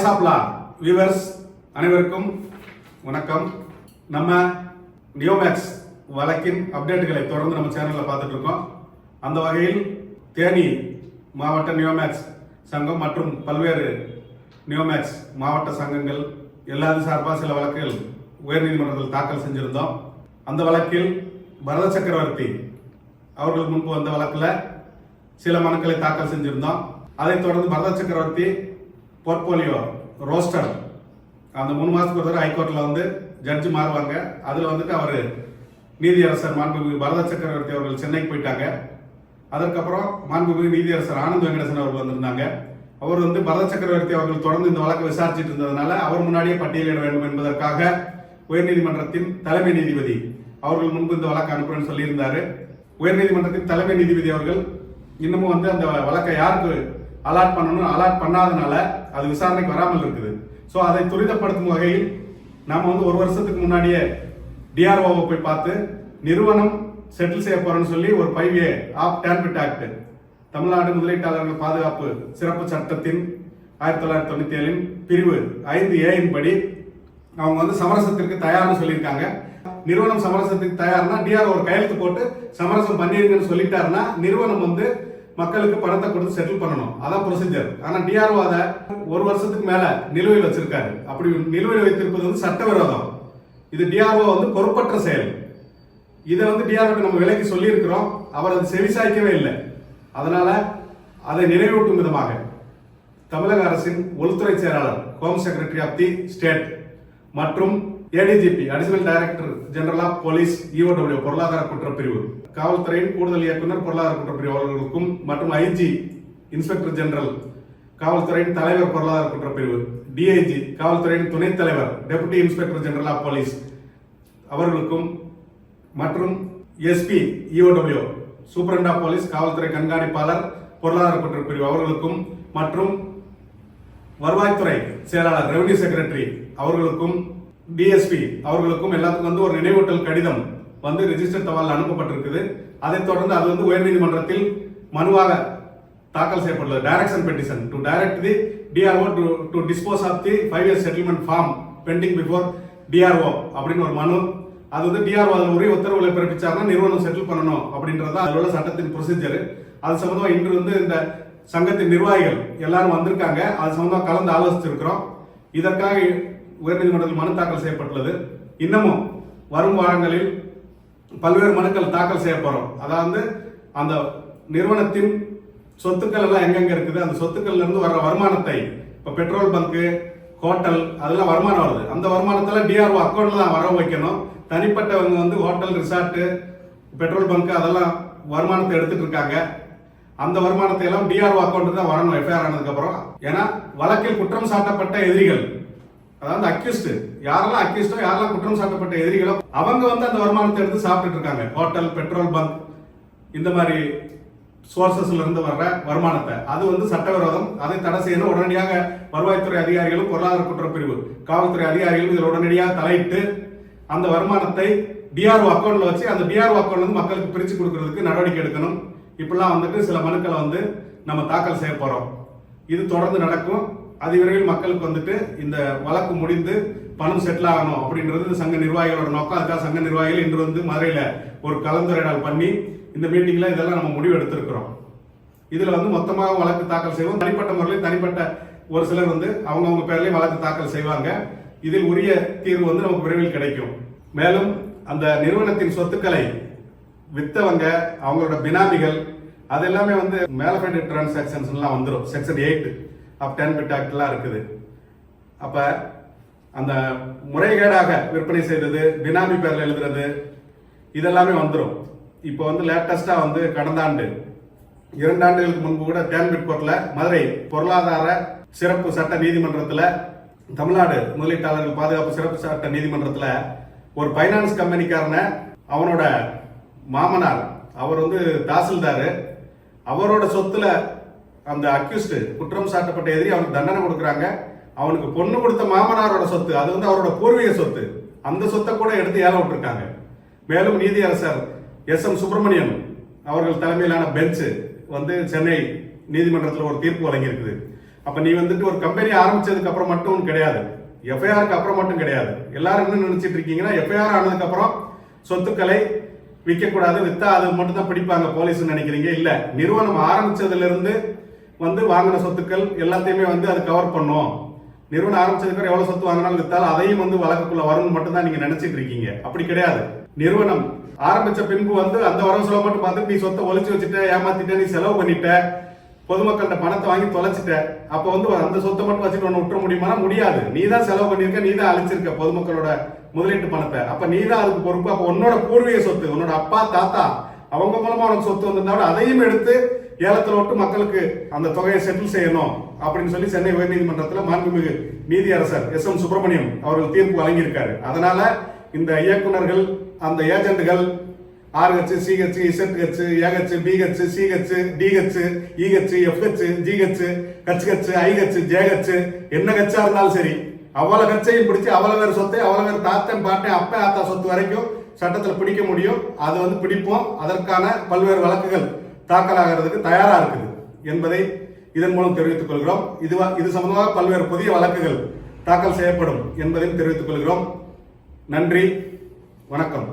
Voice of law viewers அனைவருக்கும் வணக்கம். நம்ம நியோமேக்ஸ் வழக்கின் அப்டேட்டுகளை தொடர்ந்து நம்ம சேனலில் பார்த்துட்டு இருக்கோம். அந்த வகையில் தேனி மாவட்ட நியோமேக்ஸ் சங்கம் மற்றும் பல்வேறு நியோமேக்ஸ் மாவட்ட சங்கங்கள் எல்லாரும் சார்பாக சில வழக்குகள் உயர்நீதிமன்றத்தில் தாக்கல் செஞ்சிருந்தோம். அந்த வழக்கில் பரத சக்கரவர்த்தி அவர்கள் முன்பு வந்த வழக்கில் சில மனுக்களை தாக்கல் செஞ்சிருந்தோம். அதைத் தொடர்ந்து பரத சக்கரவர்த்தி போர்ட்போலியோ ரோஸ்டர் அந்த 3 மாதத்துக்கு ஒரு தடவை ஹைகோர்ட்டில் வந்து ஜட்ஜு மாறுவாங்க. அதில் வந்துட்டு அவர் நீதியரசர் மாண்புமிகு பரத சக்கரவர்த்தி அவர்கள் சென்னைக்கு போயிட்டாங்க. அதற்கப்புறம் மாண்புமிகு நீதியரசர் ஆனந்த் வெங்கடேசன் அவர்கள் வந்திருந்தாங்க. அவர் வந்து பரத சக்கரவர்த்தி அவர்கள் தொடர்ந்து இந்த வழக்கை விசாரிச்சுட்டு இருந்ததுனால அவர் முன்னாடியே பட்டியலிட வேண்டும் என்பதற்காக உயர்நீதிமன்றத்தின் தலைமை நீதிபதி அவர்கள் முன்பு இந்த வழக்கை அனுப்புறேன்னு சொல்லியிருந்தாரு. உயர்நீதிமன்றத்தின் தலைமை நீதிபதி அவர்கள் இன்னமும் வந்து அந்த வழக்கை யாருக்கு அலாட் பண்ணணும் அலாட் பண்ணாதனால அது விசாரணைக்கு வராமல் இருக்குது. ஸோ அதை துரிதப்படுத்தும் வகையில் நாம் வந்து 1 வருஷத்துக்கு முன்னாடியே டிஆர்ஓவை போய் பார்த்து நிறுவனம் செட்டில் செய்ய போறோம்னு சொல்லி ஒரு 5A ஆஃப் டேன்பிட் ஆக்ட் தமிழ்நாடு முதலீட்டாளர்கள் பாதுகாப்பு சிறப்பு சட்டத்தின் 1997 பிரிவு 5A படி அவங்க வந்து சமரசத்திற்கு தயார்னு சொல்லியிருக்காங்க. நிறுவனம் சமரசத்துக்கு தயார்னா டிஆர்ஓ ஒரு கையெழுத்து போட்டு சமரசம் பண்ணிருங்கன்னு சொல்லிட்டாருன்னா நிறுவனம் வந்து மக்களுக்கு பணத்தை கொடுத்து செட்டில் பண்ணணும். அதான் ப்ரொசீஜர். ஆனா டிஆர்ஓ அதை 1 வருஷத்துக்கு மேல நிலுவையில் வச்சிருக்காரு. அப்படி நிலுவையில் வைத்திருப்பது வந்து சட்டவிரோதம். இது டிஆர்ஓ வந்து பொறுப்பற்ற செயல். இதை வந்து டிஆர்ஓ நம்ம விலைக்கு சொல்லி இருக்கிறோம். அவர் அது செவிசாய்க்கவே இல்லை. அதனால அதை நினைவூட்டும் விதமாக தமிழக அரசின் உள்துறை செயலாளர் home secretary of the state மற்றும் ADGP additional director general of police EOW பொருளாதார குற்றப்பிரிவு காவல்துறையின் கூடுதல் இயக்குனர் பொருளாதார குற்றப்பிரிவு அவர்களுக்கும் மற்றும் ஐஜி இன்ஸ்பெக்டர் ஜெனரல் காவல்துறையின் தலைவர் பொருளாதார குற்றப்பிரிவு டிஐஜி காவல்துறையின் துணைத் தலைவர் deputy inspector general of police அவர்களுக்கும் மற்றும் SP EOW superintendent of police காவல்துறை கண்காணிப்பாளர் பொருளாதார குற்றப்பிரிவு அவர்களுக்கும் மற்றும் வருவாய்த்துறை செயலாளர் ரெவன்யூ செக்ரட்டரி அவர்களுக்கும் டிஎஸ்பி அவர்களுக்கும் எல்லாத்துக்கும் வந்து ஒரு நினைவூட்டல் கடிதம் வந்து ரெஜிஸ்டர் தபால் அனுப்பப்பட்டிருக்குது. அதைத் தொடர்ந்து அது வந்து உயர்நீதிமன்றத்தில் மனுவாக தாக்கல் செய்யப்பட்டுள்ளது. Direction petition to direct the DRO to dispose of the 5 settlement form pending before DRO அப்படின்னு ஒரு மனு. அது வந்து டிஆர்ஓ அதில் உரிய உத்தரவுகளை பிறப்பிச்சாருன்னா நிறுவனம் செட்டில் பண்ணணும் அப்படின்றது அதில் உள்ள சட்டத்தின் ப்ரொசீஜர். அது சம்பந்தமா இன்று வந்து இந்த சங்கத்தின் நிர்வாகிகள் எல்லாரும் வந்திருக்காங்க. அது சம்பந்தமா கலந்து ஆலோசிச்சிருக்கிறோம். இதற்காக உயர்நீதிமன்றத்தில் மனு தாக்கல் செய்யப்பட்டுள்ளது. இன்னமும் வரும் வாரங்களில் பல்வேறு மனுக்கள் தாக்கல் செய்ய போறோம். அதாவது அந்த நிறுவனத்தின் சொத்துக்கள் எல்லாம் எங்கெங்க இருக்குது, அந்த சொத்துக்கள்ல இருந்து வர்ற வருமானத்தை இப்ப பெட்ரோல் பங்கு ஹோட்டல் அதெல்லாம் வருமானம் வருது. அந்த வருமானத்துல டிஆர்ஓ அக்கௌண்ட்ல தான் வர வைக்கணும். தனிப்பட்டவங்க வந்து ஹோட்டல் ரிசார்ட் பெட்ரோல் பங்கு அதெல்லாம் வருமானத்தை எடுத்துட்டு இருக்காங்க. அந்த வருமானத்தை எல்லாம் டிஆர்ஓ அக்கௌண்ட் தான் வரணும் எஃப்ஐஆர் ஆனதுக்கு அப்புறம். ஏன்னா வழக்கில் குற்றம் சாட்டப்பட்ட எதிரிகள் அதாவது அக்யூஸ்ட் யாரெல்லாம் அக்யூஸ்டோ யாரெல்லாம் குற்றம் சாட்டப்பட்ட எதிரிகளோ அவங்க வந்து அந்த வருமானத்தை எடுத்து சாப்பிட்டுட்டு இருக்காங்க. ஹோட்டல் பெட்ரோல் பங்க் இந்த மாதிரி சோர்சஸ்ல இருந்து வர்ற வருமானத்தை அது வந்து சட்டவிரோதம். அதை தடை செய்யணும். உடனடியாக வருவாய்த்துறை அதிகாரிகளும் பொருளாதார குற்றப்பிரிவு காவல்துறை அதிகாரிகளும் இதில் உடனடியாக தலையிட்டு அந்த வருமானத்தை டிஆர்ஓ அக்கௌண்ட்ல வச்சு அந்த டிஆர்ஓ அக்கௌண்ட்ல இருந்து மக்களுக்கு பிரிச்சு கொடுக்கறதுக்கு நடவடிக்கை எடுக்கணும். இப்பெல்லாம் வந்துட்டு சில மனுக்களை வந்து நம்ம தாக்கல் செய்ய போறோம். இது தொடர்ந்து நடக்கும். அதிவிரைவில் மக்களுக்கு வந்துட்டு இந்த வழக்கு முடிந்து பணம் செட்டில் ஆகணும் அப்படின்றது சங்க நிர்வாகிகளோட நோக்கம். அதுக்காக சங்க நிர்வாகிகள் இன்று வந்து மதுரையில ஒரு கலந்துரையாடல் பண்ணி இந்த மீட்டிங்ல இதெல்லாம் நம்ம முடிவு எடுத்திருக்கிறோம். இதுல வந்து மொத்தமாக வழக்கு தாக்கல் செய்வோம். தனிப்பட்ட முறையில் தனிப்பட்ட ஒரு சிலர் வந்து அவங்கவுங்க பேர்லயும் வழக்கு தாக்கல் செய்வாங்க. இதில் உரிய தீர்வு வந்து நமக்கு விரைவில் கிடைக்கும். மேலும் அந்த நிறுவனத்தின் சொத்துக்களை வித்தவங்க அவங்களோட பினாமிகள் அது எல்லாமே வந்து மேலஃபைட் டிரான்சாக்சன்ஸ் எல்லாம் வந்துடும். செக்ஷன் 8 ஆஃப் டேன்பிட் ஆக்ட்லாம் இருக்குது. அப்ப அந்த முறைகேடாக விற்பனை செய்தது பினாமி பேர்ல எழுதுறது இதெல்லாமே வந்துடும். இப்போ வந்து லேட்டஸ்டா வந்து கடந்த ஆண்டு 2 ஆண்டுகளுக்கு முன்பு கூட டேன்பிட் கோர்ட்ல மதுரை பொருளாதார சிறப்பு சட்ட நீதிமன்றத்தில் தமிழ்நாடு முதலீட்டாளர்கள் பாதுகாப்பு சிறப்பு சட்ட நீதிமன்றத்தில் ஒரு பைனான்ஸ் கம்பெனிக்காரன அவனோட மாமனார் அவர் வந்து தாசில்தார் அவரோட சொத்துல அந்த அக்யூஸ்ட் குற்றம் சாட்டப்பட்ட எதிரி அவனுக்கு தண்டனை கொடுக்குறாங்க. அவனுக்கு பொண்ணு கொடுத்த மாமனாரோட சொத்து அது வந்து அவரோட பூர்வீக சொத்து. அந்த சொத்தை கூட எடுத்து ஏலம் விட்டுருக்காங்க. மேலும் நீதியரசர் எஸ்.எம். சுப்பிரமணியம் அவர்கள் தலைமையிலான பெஞ்ச் வந்து சென்னை நீதிமன்றத்தில் ஒரு தீர்ப்பு வழங்கி இருக்குது. அப்ப நீ வந்துட்டு ஒரு கம்பெனி ஆரம்பிச்சதுக்கு அப்புறம் மட்டும் கிடையாது, எஃப்ஐஆருக்கு அப்புறம் மட்டும் கிடையாது. எல்லாரும் என்ன நினைச்சிட்டு இருக்கீங்கன்னா எஃப்ஐஆர் ஆனதுக்கு அப்புறம் சொத்துக்களை விற்கக்கூடாது, வித்தா அது மட்டும் தான் பிடிப்பாங்க போலீஸ் நினைக்கிறீங்க. இல்ல, நிறுவனம் ஆரம்பிச்சதுல இருந்து வாங்கின சொத்துக்கள் எல்லாத்தையுமே அது கவர் பண்ணும். நிறுவனம் ஆரம்பிச்சதுக்கு எவ்வளவு சொத்து வாங்கினாலும் வித்தாலும் அதையும் வழக்குக்குள்ள வரும்னு மட்டும் தான் நீங்க நினைச்சிட்டு இருக்கீங்க. அப்படி கிடையாது. நிறுவனம் ஆரம்பிச்ச பின்பு அந்த வரவு செலவு மட்டும் பார்த்து நீ சொத்தை ஒழிச்சு வச்சுட்ட, ஏமாத்திட்ட, நீ செலவு பண்ணிட்ட, பொதுமக்கள்கிட்ட பணத்தை வாங்கி தொலைச்சிட்ட, அப்ப அந்த சொத்தை மட்டும் வச்சுட்டு ஒன்னு விட்டுற முடியுமா? முடியாது. நீ தான் செலவு பண்ணிருக்க, நீ தான் அழிச்சிருக்க பொதுமக்களோட முதலீட்டு பணத்தை. அப்ப நீ தான் அதுக்கு பொறுப்பு. அப்ப உன்னோட பூர்வீக சொத்து, உன்னோட அப்பா தாத்தா அவங்க மூலமா உனக்கு சொத்து வந்திருந்தா அதையும் எடுத்து ஏலத்தில் விட்டு மக்களுக்கு அந்த தொகையை செட்டில் செய்யணும் அப்படின்னு சொல்லி சென்னை உயர்நீதிமன்றத்தில் மாண்புமிகு நீதியரசர் எஸ்.எம். சுப்பிரமணியம் அவர்கள் தீர்ப்பு வழங்கியிருக்காரு. அதனால இந்த இயக்குநர்கள், அந்த ஏஜென்ட்கள் RH, CH, ZH, AH, BH, CH, DH, EH, FH, GH, HH, IH, JH என்ன கட்சா இருந்தாலும் சரி, அவ்வளவு கட்சையும் பிடிச்சு அவ்வளவு பேர் சொத்தை, அவ்வளவு பேர் தாத்தன் பாட்டேன் அப்ப ஆத்தா சொத்து வரைக்கும் சட்டத்தில் பிடிக்க முடியும். அது பிடிப்போம். அதற்கான பல்வேறு வழக்குகள் தாக்கலாகிறதுக்கு தயாரா இருக்குது என்பதை இதன் மூலம் தெரிவித்துக் கொள்கிறோம். இது சம்பந்தமாக பல்வேறு புதிய வழக்குகள் தாக்கல் செய்யப்படும் என்பதையும் தெரிவித்துக் கொள்கிறோம். நன்றி, வணக்கம்.